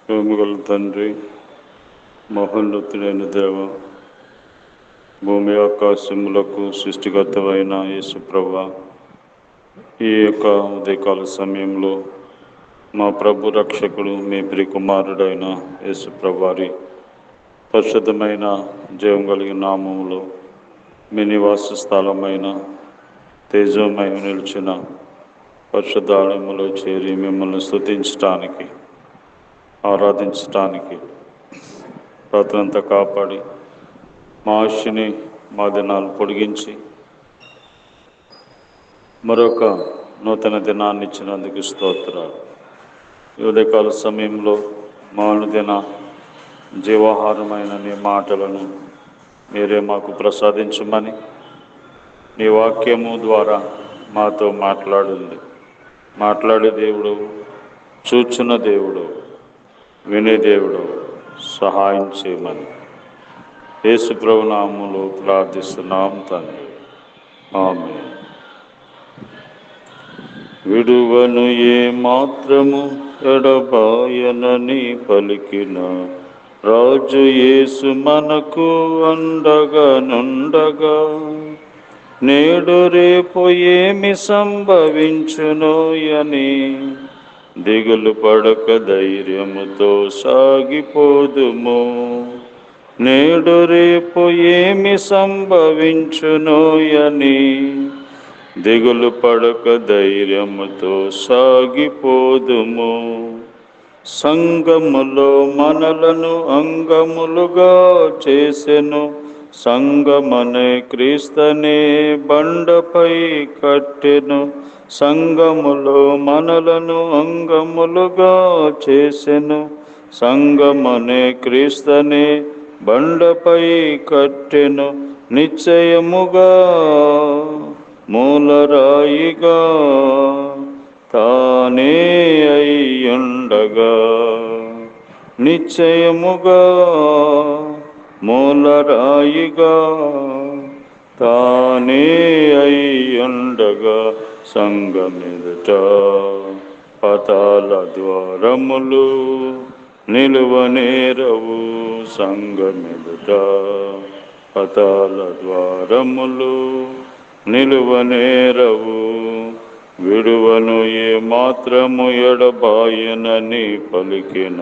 ప్రేమగల తండ్రి, మహోన్నతుడైన దేవ, భూమి ఆకాశములకు సృష్టికర్తవైన యేసు ప్రభువా, ఈ యొక్క ఉదయకాల సమయంలో మా ప్రభు రక్షకుడు మీ ప్రియకుమారుడైన యేసు ప్రభువారి పరిశుద్ధమైన జీవం కలిగిన నామములో మీ నివాస స్థలమైన తేజోమయం నిలిచిన పరిశుద్ధాలయములో చేరి మిమ్మల్ని స్తుతించటానికి, ఆరాధించటానికి రాత్రంతా కాపాడి మా ఆశని మా దినాలు పొడిగించి మరొక నూతన దినాన్ని ఇచ్చినందుకు స్తోత్రాలు. ఈ ఉదయకాల సమయంలో మా అనుదిన జీవాహారమైన నీ మాటలను మీరే మాకు ప్రసాదించమని నీ వాక్యము ద్వారా మాతో మాట్లాడే దేవుడు, చూచున్న దేవుడు, వినే దేవుడు సహాయం చేయమని యేసు ప్రభు నామములో ప్రార్థిస్తున్నాం తండ్రి, ఆమేన్. విడువను ఏ మాత్రము ఎడబాయనని పలికిన రాజు యేసు మనకు అండగా నుండగా, నేడు రేపు ఏమి సంభవించునోయని దిగులు పడక ధైర్యముతో సాగిపోదుము. నేడు రేపు ఏమి సంభవించునోయని దిగులు పడక ధైర్యముతో సాగిపోదుము. సంగములో మనలను అంగములుగా చేసెను, సంగమనే క్రీస్తనే బండపై కట్టెను. సంగములో మనలను అంగములుగా చేసెను, సంగమనే క్రీస్తనే బండపై కట్టెను. నిశ్చయముగా మూలరాయిగా తానే అయ్యుండగా, నిశ్చయముగా మూలరాయిగా తానే అయ్యుండగా, సంగమెదుట పాతాళ ద్వారములు నిలువనేరవు. సంగమెదుట పాతాళ ద్వారములు నిలువనేరవు. విడువను ఏ మాత్రము ఎడబాయనని పలికిన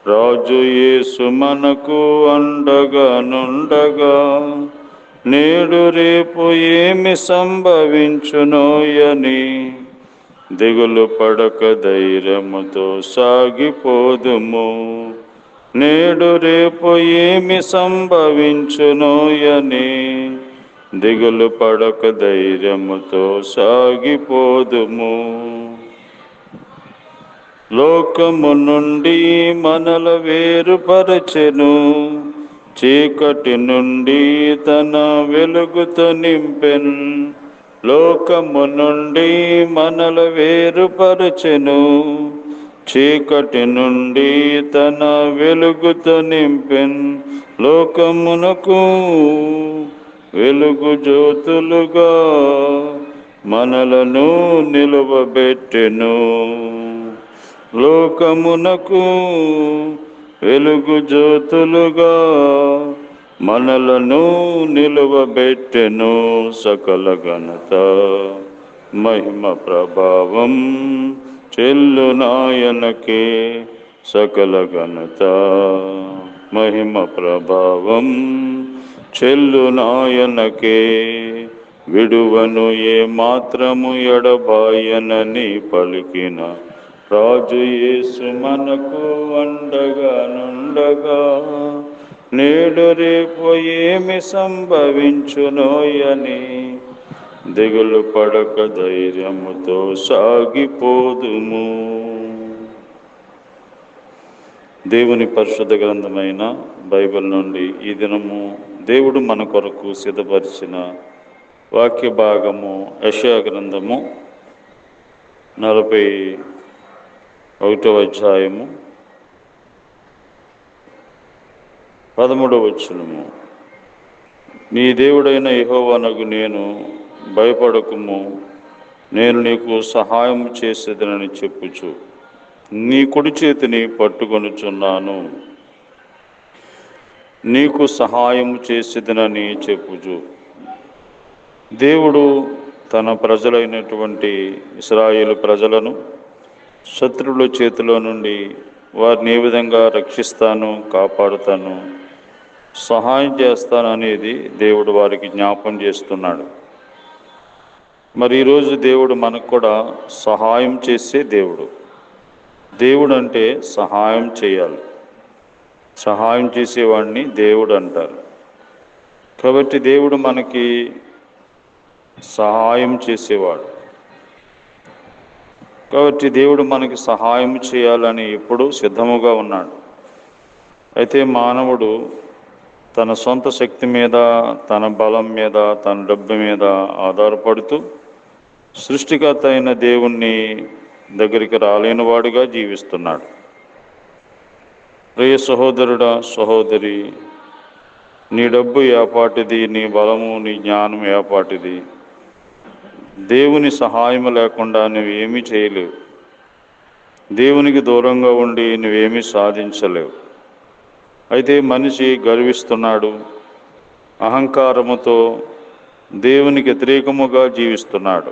రాజు యేసు మనకు అండగా నుండగా, నేడు రేపు ఏమి సంభవించునోయని దిగులు పడక ధైర్యముతో సాగిపోదుము. నేడు రేపు ఏమి సంభవించునోయని దిగులు పడక ధైర్యముతో సాగిపోదుము. లోకము నుండి మనల వేరుపరచెను, చీకటి నుండి తన వెలుగుతో నింపెన్. లోకము నుండి మనల వేరుపరచెను, చీకటి నుండి తన వెలుగుతో నింపెన్. లోకమునకు వెలుగు జ్యోతులుగా మనలను నిలువబెట్టెను. లోకమునకు వెలుగు జ్యోతులుగా మనలను నిలువబెట్టెను. సకల ఘనత మహిమ ప్రభావం చెల్లునాయనకే, సకల ఘనత మహిమ ప్రభావం చెల్లునాయనకే. విడువను ఏ మాత్రము ఎడబాయనని పలికిన రాజు యేసు మనకు అండగా నుండగా, నేడు రేపు ఏమి సంభవించునోయని దిగులు పడక ధైర్యముతో సాగిపోదుము. దేవుని పరిశుద్ధ గ్రంథమైన బైబిల్ నుండి ఈ దినము దేవుడు మన కొరకు సిద్ధపరిచిన వాక్య భాగము యెషయా గ్రంథము 41వ అధ్యాయము 13వ వచనము. నీ దేవుడైన యెహోవానగు నేను, భయపడకుము, నేను నీకు సహాయం చేసేదనని చెప్పుచు నీ కుడి చేతిని పట్టుకొనుచున్నాను, నీకు సహాయం చేసేదనని చెప్పుచు. దేవుడు తన ప్రజలైనటువంటి ఇశ్రాయేలు ప్రజలను శత్రువుల చేతిలో నుండి వారిని ఏ విధంగా రక్షిస్తాను, కాపాడుతాను, సహాయం చేస్తాను అనేది దేవుడు వారికి జ్ఞాపం చేస్తున్నాడు. మరి ఈరోజు దేవుడు మనకు కూడా సహాయం చేసే దేవుడు. దేవుడు అంటే సహాయం చేయాలి. సహాయం చేసేవాడిని దేవుడు అంటారు. కాబట్టి దేవుడు మనకి సహాయం చేసేవాడు. కాబట్టి దేవుడు మనకి సహాయం చేయాలని ఎప్పుడూ సిద్ధముగా ఉన్నాడు. అయితే మానవుడు తన సొంత శక్తి మీద, తన బలం మీద, తన డబ్బు మీద ఆధారపడుతూ సృష్టికర్త అయిన దేవుణ్ణి దగ్గరికి రాలేని వాడుగా జీవిస్తున్నాడు. ప్రియ సహోదరుడా, సహోదరి, నీ డబ్బు ఏపాటిది, నీ బలము, నీ జ్ఞానం ఏపాటిది. దేవుని సహాయం లేకుండా నువ్వేమీ చేయలేవు. దేవునికి దూరంగా ఉండి నువ్వేమీ సాధించలేవు. అయితే మనిషి గర్విస్తున్నాడు, అహంకారముతో దేవునికి వ్యతిరేకముగా జీవిస్తున్నాడు.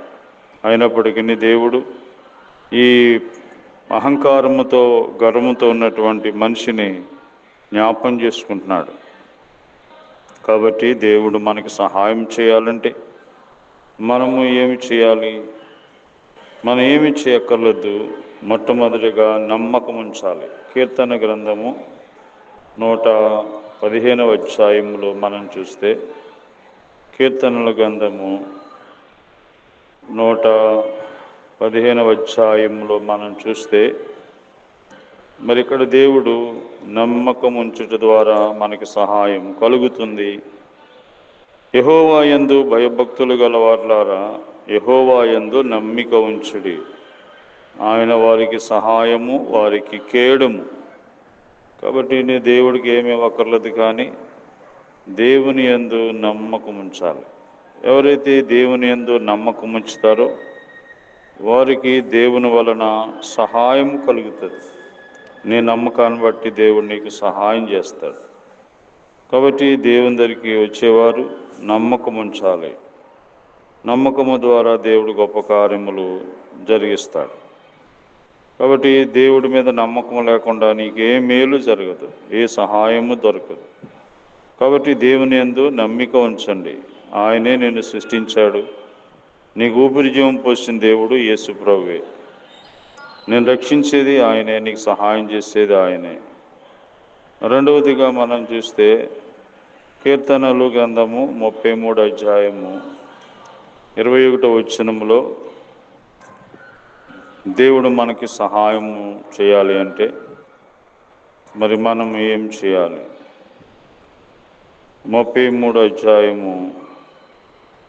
అయినప్పటికీ దేవుడు ఈ అహంకారముతో, గర్వముతో ఉన్నటువంటి మనిషిని జ్ఞాపం చేసుకుంటున్నాడు. కాబట్టి దేవుడు మనకి సహాయం చేయాలంటే మనము ఏమి చేయాలి? మనం ఏమి చేయక్కర్లేదు. మొట్టమొదటిగా నమ్మకం ఉంచాలి. కీర్తన గ్రంథము 115వ అధ్యాయంలో మనం చూస్తే, కీర్తనల గ్రంథము 115వ అధ్యాయంలో మనం చూస్తే, మరి ఇక్కడ దేవుడు నమ్మకం ఉంచుట ద్వారా మనకి సహాయం కలుగుతుంది. యెహోవా యందు భయభక్తులు గలవార్లారా, యెహోవా యందు నమ్మిక ఉంచుడి. ఆయన వారికి సహాయము, వారికి కేడము. కాబట్టి నీ దేవుడికి ఏమీ అక్కర్లేదు, కానీ దేవుని యందు నమ్మకం ఉంచాలి. ఎవరైతే దేవుని యందు నమ్మకం ఉంచుతారో వారికి దేవుని వలన సహాయం కలుగుతుంది. నీ నమ్మకాన్ని బట్టి దేవుడు నీకు సహాయం చేస్తాడు. కాబట్టి దేవుని దగ్గరికి వచ్చేవారు నమ్మకం ఉంచాలి. నమ్మకము ద్వారా దేవుడు గొప్ప కార్యములు జరిగిస్తాడు. కాబట్టి దేవుడి మీద నమ్మకం లేకుండా నీకే మేలు జరగదు, ఏ సహాయము దొరకదు. కాబట్టి దేవుని యందు నమ్మిక ఉంచండి. ఆయనే నిన్ను సృష్టించాడు. నీకు ఊపిరి జీవం పోసిన దేవుడు యేసు ప్రభువే. నేను రక్షించేది ఆయనే, నీకు సహాయం చేసేది ఆయనే. రెండవదిగా మనం చూస్తే, కీర్తనలు గ్రంథము 33వ అధ్యాయము 21వ వచనములో దేవుడు మనకి సహాయం చేయాలి అంటే మరి మనం ఏం చేయాలి? 33వ అధ్యాయము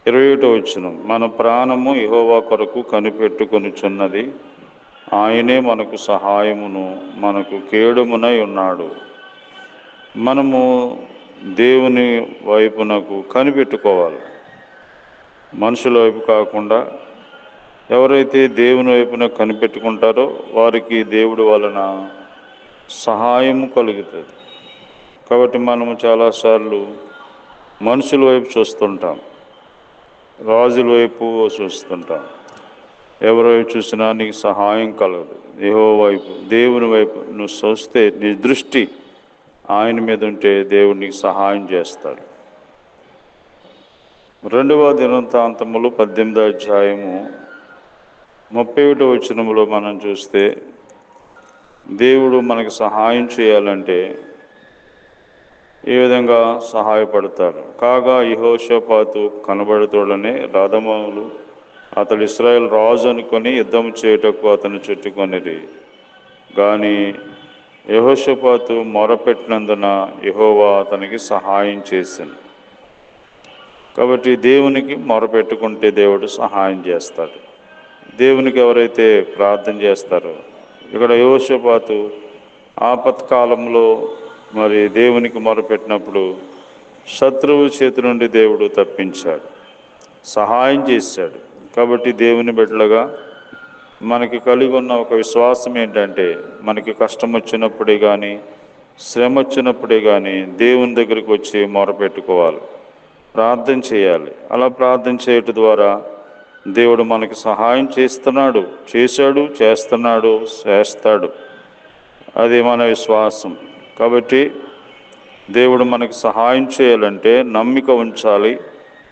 21వ వచనం, మన ప్రాణము యెహోవా కొరకు కనిపెట్టుకొనుచున్నది, ఆయనే మనకు సహాయమును మనకు కేడుమునై ఉన్నాడు. మనము దేవుని వైపునకు కనిపెట్టుకోవాలి. మనుషుల వైపు కాకుండా ఎవరైతే దేవుని వైపున కనిపెట్టుకుంటారో వారికి దేవుడి వలన సహాయం కలుగుతుంది. కాబట్టి మనము చాలాసార్లు మనుషుల వైపు చూస్తుంటాం, రాజుల వైపు చూస్తుంటాం. ఎవరి వైపు చూసినా నీకు సహాయం కలగదు. యెహోవా వైపు, దేవుని వైపు నువ్వు చూస్తే, నీ దృష్టి ఆయన మీద ఉంటే దేవుడు నీకు సహాయం చేస్తాడు. 2వ దినవృత్తాంతములు 18వ అధ్యాయము 31వ వచనములో మనం చూస్తే, దేవుడు మనకు సహాయం చేయాలంటే ఏ విధంగా సహాయపడతారు? కాగా యెహోషాపాతు కనబడుతోడనే రథములు అతడు ఇశ్రాయేలు రాజు అనుకొని యుద్ధం చేయుటకు అతను చుట్టుకొనిరి. కానీ యెహోషాపాతు మొరపెట్టినందున యెహోవా అతనికి సహాయం చేశాను. కాబట్టి దేవునికి మొరపెట్టుకుంటే దేవుడు సహాయం చేస్తాడు. దేవునికి ఎవరైతే ప్రార్థన చేస్తారో, ఇక్కడ యెహోషాపాతు ఆపత్కాలంలో మరి దేవునికి మొరపెట్టినప్పుడు శత్రువు చేతి నుండి దేవుడు తప్పించాడు, సహాయం చేశాడు. కాబట్టి దేవుని బిడ్డలుగా మనకి కలిగి ఉన్న ఒక విశ్వాసం ఏంటంటే, మనకి కష్టం వచ్చినప్పుడే కానీ, శ్రమ వచ్చినప్పుడే కానీ దేవుని దగ్గరికి వచ్చి మొరపెట్టుకోవాలి, ప్రార్థన చేయాలి. అలా ప్రార్థన చేయటం ద్వారా దేవుడు మనకి సహాయం చేస్తున్నాడు, చేశాడు, చేస్తున్నాడు, చేస్తాడు. అది మన విశ్వాసం. కాబట్టి దేవుడు మనకి సహాయం చేయాలంటే నమ్మిక ఉంచాలి.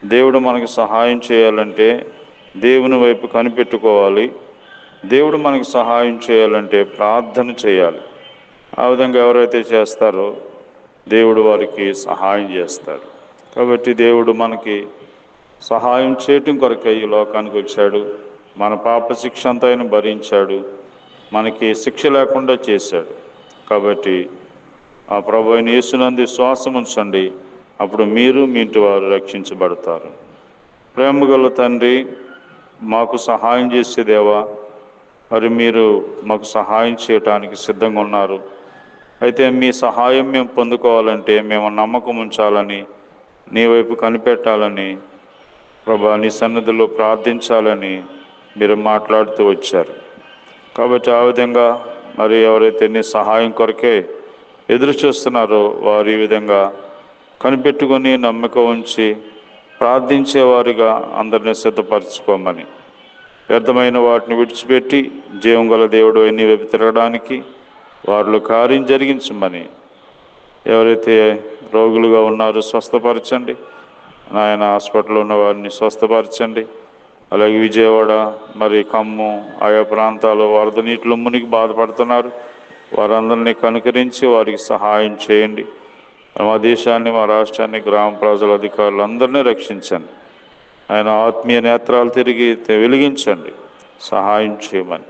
దేవుడు మనకి సహాయం చేయాలంటే దేవుని వైపు కనిపెట్టుకోవాలి. దేవుడు మనకి సహాయం చేయాలంటే ప్రార్థన చేయాలి. ఆ విధంగా ఎవరైతే చేస్తారో దేవుడు వారికి సహాయం చేస్తాడు. కాబట్టి దేవుడు మనకి సహాయం చేయటం కొరకై ఈ లోకానికి వచ్చాడు. మన పాప శిక్ష అంతా ఆయన భరించాడు, మనకి శిక్ష లేకుండా చేశాడు. కాబట్టి ఆ ప్రభు అయిన యేసునందు విశ్వాసం ఉంచండి, అప్పుడు మీరు మీ ఇంటి వారు రక్షించబడతారు. ప్రేమగల తండ్రి, మాకు సహాయం చేసే దేవా, మరి మీరు మాకు సహాయం చేయటానికి సిద్ధంగా ఉన్నారు. అయితే మీ సహాయం మేము పొందుకోవాలంటే మేము నమ్మకం ఉంచాలని, నీ వైపు కనిపెట్టాలని, ప్రభా నీ సన్నిధిలో ప్రార్థించాలని మీరు మాట్లాడుతూ వచ్చారు. కాబట్టి ఆ విధంగా మరి ఎవరైతే నీ సహాయం కొరకే ఎదురు చూస్తున్నారో వారు ఈ విధంగా కనిపెట్టుకొని నమ్మకం ఉంచి ప్రార్థించేవారుగా అందరినీ సిద్ధపరచుకోమని, వ్యర్థమైన వాటిని విడిచిపెట్టి జీవం గల దేవుడు నీ వైపు తిరగడానికి వారిలో కార్యం జరిగించమని, ఎవరైతే రోగులుగా ఉన్నారో స్వస్థపరచండి నాయన, హాస్పిటల్లో ఉన్న వారిని స్వస్థపరచండి. అలాగే విజయవాడ, మరి ఖమ్మం, ఆయా ప్రాంతాల్లో వరద నీటిలో మునిగి బాధపడుతున్నారు, వారందరినీ కనుకరించి వారికి సహాయం చేయండి. మా దేశాన్ని, మా రాష్ట్రాన్ని, గ్రామ ప్రజల అధికారులందరినీ రక్షించండి. ఆయన ఆత్మీయ నేత్రాలు తిరిగి వెలిగించండి, సహాయం చేయమని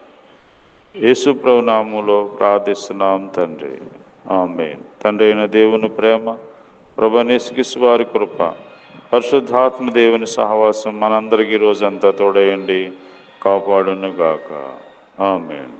యేసు ప్రభు నామములో ప్రార్థిస్తున్నాం తండ్రి, ఆమేన్. తండ్రి అయిన దేవుని ప్రేమ, ప్రభువైన యేసుక్రీస్తు వారి కృప, పరిశుద్ధాత్మ దేవుని సహవాసం మనందరికీ రోజంతా తోడయండి, కాపాడును గాక. ఆమేన్.